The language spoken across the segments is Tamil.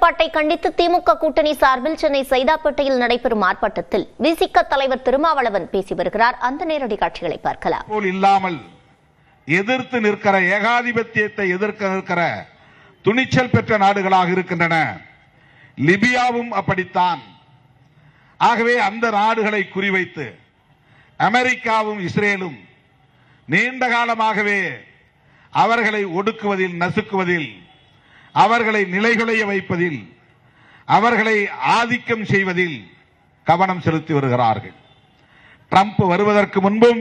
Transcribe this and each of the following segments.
தட்டுப்பாட்டை கண்டித்து திமுக கூட்டணி சார்பில் சென்னை சைதாப்பேட்டையில் நடைபெறும் ஆர்ப்பாட்டத்தில் விசிக தலைவர் திருமாவளவன் பேசி வருகிறார். அந்த நேரடி காட்சிகளை பார்க்கலாம். இல்லாமல் எதிர்த்து நிற்கிற ஏகாதிபத்தியத்தை எதிர்க்க நிற்கிற துணிச்சல் பெற்ற நாடுகளாக இருக்கின்றன. லிபியாவும் அப்படித்தான். ஆகவே அந்த நாடுகளை குறிவைத்து அமெரிக்காவும் இஸ்ரேலும் நீண்ட காலமாகவே அவர்களை ஒடுக்குவதில், நசுக்குவதில், அவர்களை நிலைகுலைய வைப்பதில், அவர்களை ஆதிக்கம் செய்வதில் கவனம் செலுத்தி வருகிறார்கள். ட்ரம்ப் வருவதற்கு முன்பும்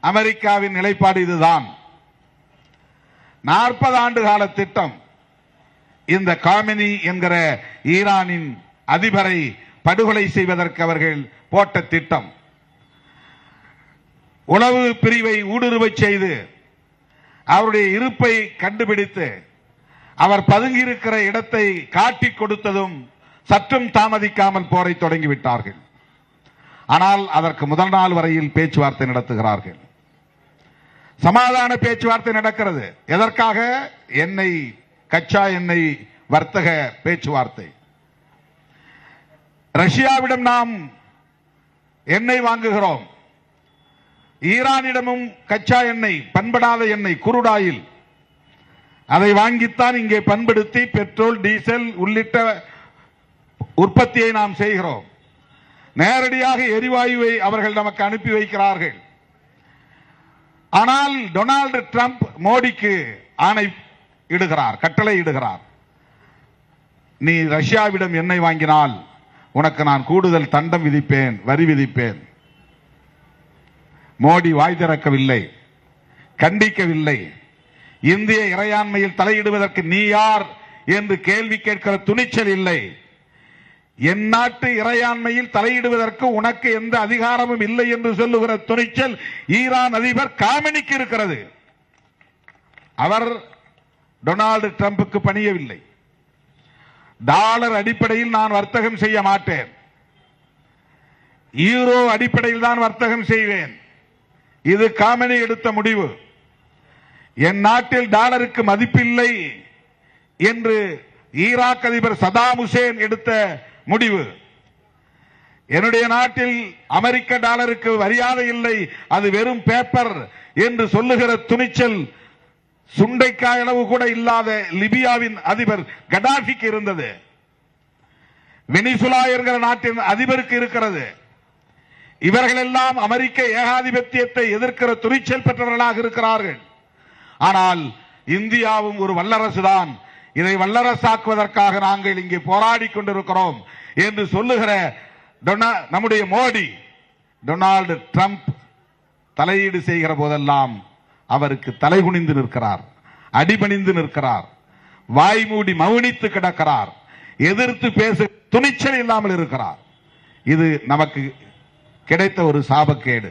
அமெரிக்காவின் நிலைப்பாடு இதுதான். 40 ஆண்டு கால திட்டம். இந்த காமினி என்கிற ஈரானின் அதிபரை படுகொலை செய்வதற்கு அவர்கள் போட்ட திட்டம். உளவு பிரிவை ஊடுருவச் செய்து அவருடைய இருப்பை கண்டுபிடித்து அவர் பதுங்கியிருக்கிற இடத்தை காட்டிக் கொடுத்ததும் சற்றும் தாமதிக்காமல் போரை தொடங்கிவிட்டார்கள். ஆனால் அதற்கு முதல் நாள் வரையில் பேச்சுவார்த்தை நடத்துகிறார்கள். சமாதான பேச்சுவார்த்தை நடக்கிறது. எதற்காக? எண்ணெய், கச்சா எண்ணெய் வர்த்தக பேச்சுவார்த்தை. ரஷ்யாவிடம் நாம் எண்ணெய் வாங்குகிறோம். ஈரானிடமும் கச்சா எண்ணெய், பண்படாத எண்ணெய், குருடாயில், அதை வாங்கித்தான் இங்கே பண்படுத்தி பெட்ரோல், டீசல் உள்ளிட்ட உற்பத்தியை நாம் செய்கிறோம். நேரடியாக எரிவாயுவை அவர்கள் நமக்கு அனுப்பி வைக்கிறார்கள். ஆனால் டொனால்டு ட்ரம்ப் மோடிக்கு ஆணை இடுகிறார், கட்டளை இடுகிறார். நீ ரஷ்யாவிடம் எண்ணெய் வாங்கினால் உனக்கு நான் கூடுதல் தண்டம் விதிப்பேன், வரி விதிப்பேன். மோடி வாய் திறக்கவில்லை, கண்டிக்கவில்லை. இந்திய இறையாண்மையில் தலையிடுவதற்கு நீ யார் என்று கேள்வி கேட்கிற துணிச்சல் இல்லை. என் நாட்டு இறையாண்மையில் தலையிடுவதற்கு உனக்கு எந்த அதிகாரமும் இல்லை என்று சொல்லுகிற துணிச்சல் ஈரான் அதிபர் காமினிக்கு இருக்கிறது. அவர் டொனால்டு ட்ரம்புக்கு பணியவில்லை. டாலர் அடிப்படையில் நான் வர்த்தகம் செய்ய மாட்டேன், யூரோ அடிப்படையில் தான் வர்த்தகம் செய்வேன். இது காமினி எடுத்த முடிவு. என் நாட்டில் டாலருக்கு மதிப்பில்லை என்று ஈராக் அதிபர் சதாம் ஹுசேன் எடுத்த முடிவு. என்னுடைய நாட்டில் அமெரிக்க டாலருக்கு மரியாதை இல்லை, அது வெறும் பேப்பர் என்று சொல்லுகிற துணிச்சல் சுண்டைக்காய் அளவு கூட இல்லாத லிபியாவின் அதிபர் கடாஃபிக்கு இருந்தது. வெனிசுலா என்கிற நாட்டின் அதிபருக்கு இருக்கிறது. இவர்கள் எல்லாம் அமெரிக்க ஏகாதிபத்தியத்தை எதிர்க்கிற துணிச்சல் பெற்றவர்களாக இருக்கிறார்கள். ஆனால் இந்தியாவும் ஒரு வல்லரசு தான். இதை வல்லரசாக்குவதற்காக நாங்கள் இங்கே போராடி கொண்டிருக்கிறோம் என்று சொல்லுகிற நம்முடைய மோடி, டொனால்டு ட்ரம்ப் தலையீடு செய்கிற போதெல்லாம் அவருக்கு தலைகுனிந்து நிற்கிறார், அடிபணிந்து நிற்கிறார், வாய் மூடி மௌனித்து கிடக்கிறார், எதிர்த்து பேச துணிச்சல் இல்லாமல் இருக்கிறார். இது நமக்கு கிடைத்த ஒரு சாபக்கேடு.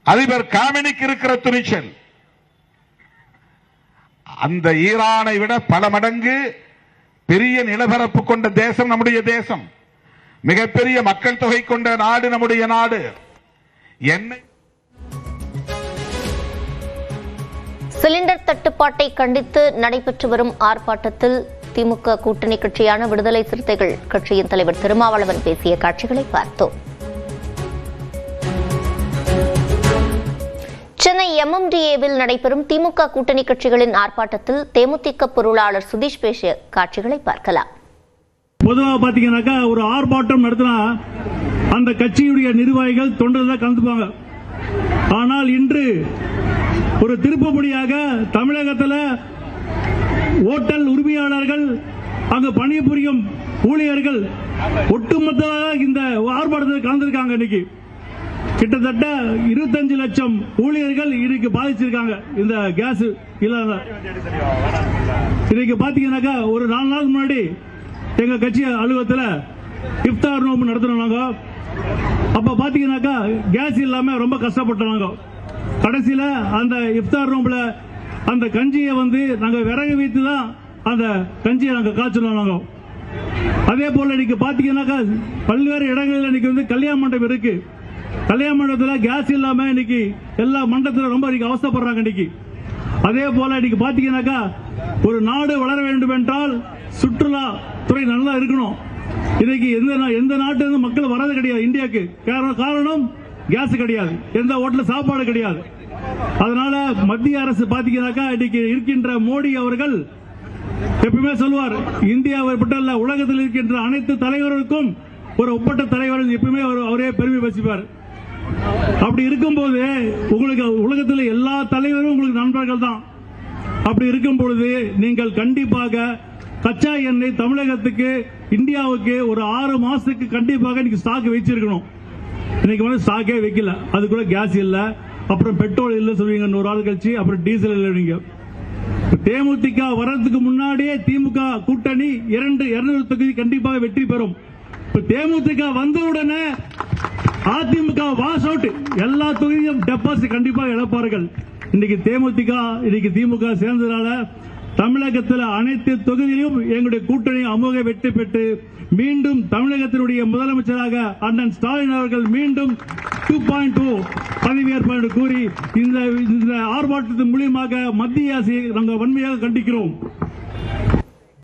அதிபர் காமினிக்கு இருக்கிற துணிச்சல் அந்த ஈரானை விட பல மடங்கு பெரிய நிலப்பரப்பு கொண்ட தேசம் நம்முடைய தேசம். மிகப்பெரிய மக்கள் தொகை கொண்ட நாடு நம்முடைய நாடு. சிலிண்டர் தட்டுப்பாட்டை கண்டித்து நடைபெற்று வரும் ஆர்ப்பாட்டத்தில் திமுக கூட்டணி கட்சியான விடுதலை சிறுத்தைகள் கட்சியின் தலைவர் திருமாவளவன் பேசிய காட்சிகளை பார்த்தோம். சென்னை MMDAவில் நடைபெறும் திமுக கூட்டணி கட்சிகளின் ஆர்ப்பாட்டத்தில் தேமுதிக பொருளாளர் சுதீஷ் பேசிய காட்சிகளை பார்க்கலாம். பொதுவாக பாத்தீங்கன்னாக்கா ஒரு ஆர்ப்பாட்டம் நடத்தினா அந்த கட்சியுடைய நிர்வாகிகள் தொண்டர்கள் கலந்துப்பாங்க. ஆனால் இன்று ஒரு திருப்புமுடியாக தமிழகத்தில் ஓட்டல் உரிமையாளர்கள், அங்கு பணிபுரியும் ஊழியர்கள் ஒட்டுமொத்தமாக இந்த ஆர்ப்பாட்டத்தில் கலந்திருக்காங்க. இன்னைக்கு கிட்டத்தட்ட 25 லட்சம் ஊழியர்கள் இன்னைக்கு பாதிச்சிருக்காங்க இந்த கேஸ் இல்லாத. இன்னைக்கு பாத்தீங்கன்னாக்கா ஒரு 4 நாள் முன்னாடி எங்க கட்சி அலுவலகத்தில் இஃப்தார் நோம்பு நடத்தினாங்க. அப்ப பாத்தீங்கன்னாக்கா கேஸ் இல்லாம ரொம்ப கஷ்டப்பட்டாங்க. கடைசியில அந்த இஃப்தார் நோம்புல அந்த கஞ்சியை நாங்க விறகு வைத்து தான் அந்த கஞ்சியை நாங்க காய்ச்சணும். அதே போல இன்னைக்கு பாத்தீங்கன்னாக்கா பல்வேறு இடங்களில் இன்னைக்கு கல்யாண மண்டபம் இருக்கு. கல்யாண மண்டபத்தில் கேஸ் இல்லாம இன்னைக்கு எல்லா மண்டபத்தில் ரொம்ப அவஸ்தைப்படுறாங்க. இன்னைக்கு அதே போல இன்னைக்கு பாத்தீங்கன்னாக்கா ஒரு நாடு வளர வேண்டும் என்றால் சுற்றுலா துறை நல்லா இருக்கணும். இன்னைக்கு எந்த நாட்டு மக்கள் வரது கிடையாது இந்தியாவுக்கு. காரணம் கேஸ் கிடையாது, எந்த ஹோட்டல் சாப்பாடு கிடையாது. அதனால மத்திய அரசு பாத்தீங்கன்னாக்கா இன்னைக்கு இருக்கின்ற மோடி அவர்கள் எப்பவுமே சொல்லுவார், இந்தியாவை மட்டும் இல்ல உலகத்தில் இருக்கின்ற அனைத்து தலைவர்களுக்கும் ஒரு ஒப்பற்ற தலைவர் எப்பவுமே அவரே பெருமை பேசிப்பார். அப்படி இருக்கும்போது உங்களுக்கு உலகத்தில் எல்லா தலைவரும் உங்களுக்கு நண்பர்கள் தான். அப்படி இருக்கும் பொழுது நீங்கள் கண்டிப்பாக கச்சா எண்ணெய் தமிழகத்துக்கு இந்தியாவுக்கு ஒரு 6 மாசத்துக்கு கண்டிப்பாக இன்னைக்கு ஸ்டாக் வச்சிருக்கணும். இன்னைக்கு வந்து ஸ்டாக்கே வைக்கல, அது கூட கேஸ் இல்ல, அப்புறம் பெட்ரோல் இல்ல சொல்லுவீங்க 100 நாள் கழிச்சு, அப்புறம் டீசல் இல்லைங்க. தேமுதிக வர்றதுக்கு முன்னாடியே திமுக கூட்டணி 200 தொகுதி கண்டிப்பாக வெற்றி பெறும். தேமுதிக வந்தவுடனே அதிமுக வாஷ் அவுட், எல்லா தொகுதியும் டெபாசிட் கண்டிப்பாக இழப்பார்கள். இன்னைக்கு திமுக சேர்ந்ததால தமிழகத்தில் அனைத்து தொகுதியிலும் எங்களுடைய கூட்டணி அமோக வெற்றி பெற்று மீண்டும் தமிழகத்தினுடைய முதலமைச்சராக அண்ணன் ஸ்டாலின் அவர்கள் மீண்டும் 2.2 பதவியேற்பாடு கூறி இந்த ஆர்ப்பாட்டத்தின் மூலியமாக மத்திய அரசை நாங்கள் வன்மையாக கண்டிக்கிறோம்.